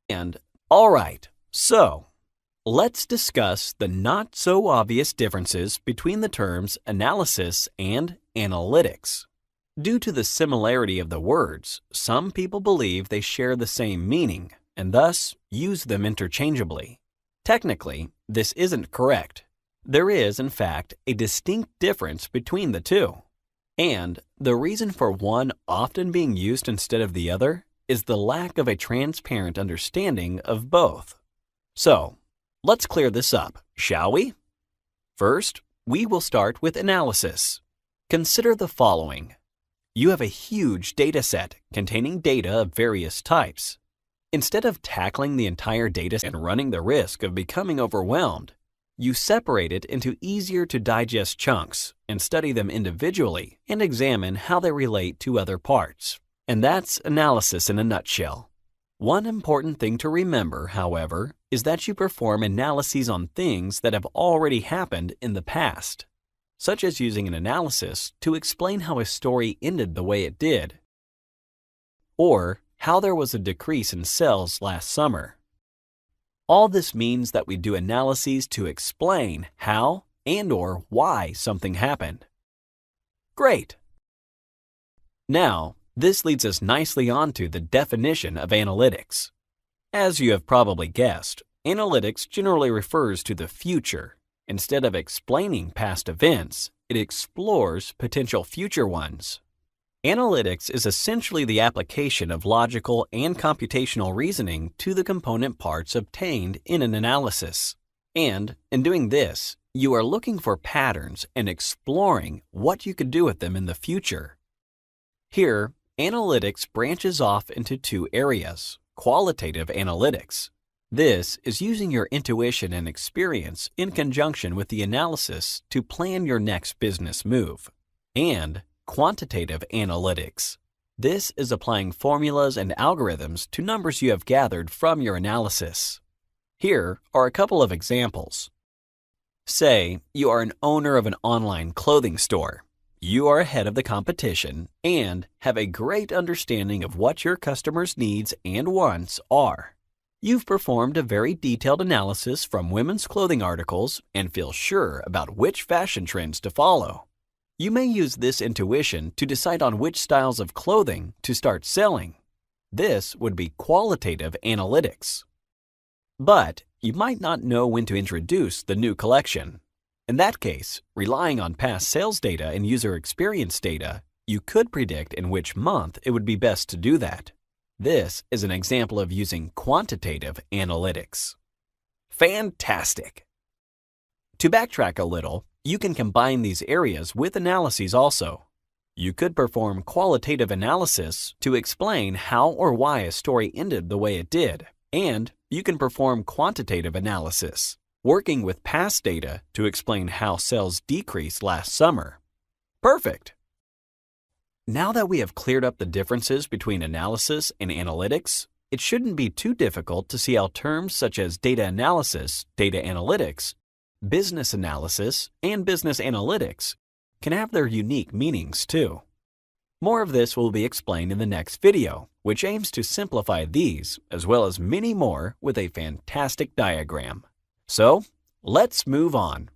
And alright, so let's discuss the not so obvious differences between the terms analysis and analytics. Due to the similarity of the words, some people believe they share the same meaning and thus use them interchangeably. Technically, this isn't correct. There is, in fact, a distinct difference between the two. And the reason for one often being used instead of the other is the lack of a transparent understanding of both. So, let's clear this up, shall we? First, we will start with analysis. Consider the following. You have a huge data set containing data of various types. Instead of tackling the entire data and running the risk of becoming overwhelmed, you separate it into easier to digest chunks and study them individually and examine how they relate to other parts. And that's analysis in a nutshell. One important thing to remember, however, is that you perform analyses on things that have already happened in the past, such as using an analysis to explain how a story ended the way it did, or how there was a decrease in sales last summer. All this means that we do analyses to explain how and/or why something happened. Great! Now, this leads us nicely onto the definition of analytics. As you have probably guessed, analytics generally refers to the future. Instead of explaining past events, it explores potential future ones. Analytics is essentially the application of logical and computational reasoning to the component parts obtained in an analysis. And in doing this, you are looking for patterns and exploring what you could do with them in the future. Here, analytics branches off into two areas: qualitative analytics. This is using your intuition and experience in conjunction with the analysis to plan your next business move. And quantitative analytics. This is applying formulas and algorithms to numbers you have gathered from your analysis. Here are a couple of examples. Say you are an owner of an online clothing store. You are ahead of the competition and have a great understanding of what your customers' needs and wants are. You've performed a very detailed analysis from women's clothing articles and feel sure about which fashion trends to follow. You may use this intuition to decide on which styles of clothing to start selling. This would be qualitative analytics. But you might not know when to introduce the new collection. In that case, relying on past sales data and user experience data, you could predict in which month it would be best to do that. This is an example of using quantitative analytics. Fantastic! To backtrack a little, you can combine these areas with analyses also. You could perform qualitative analysis to explain how or why a story ended the way it did, and you can perform quantitative analysis, working with past data to explain how sales decreased last summer. Perfect! Now that we have cleared up the differences between analysis and analytics, it shouldn't be too difficult to see how terms such as data analysis, data analytics, business analysis, and business analytics can have their unique meanings too. More of this will be explained in the next video, which aims to simplify these as well as many more with a fantastic diagram. So, let's move on.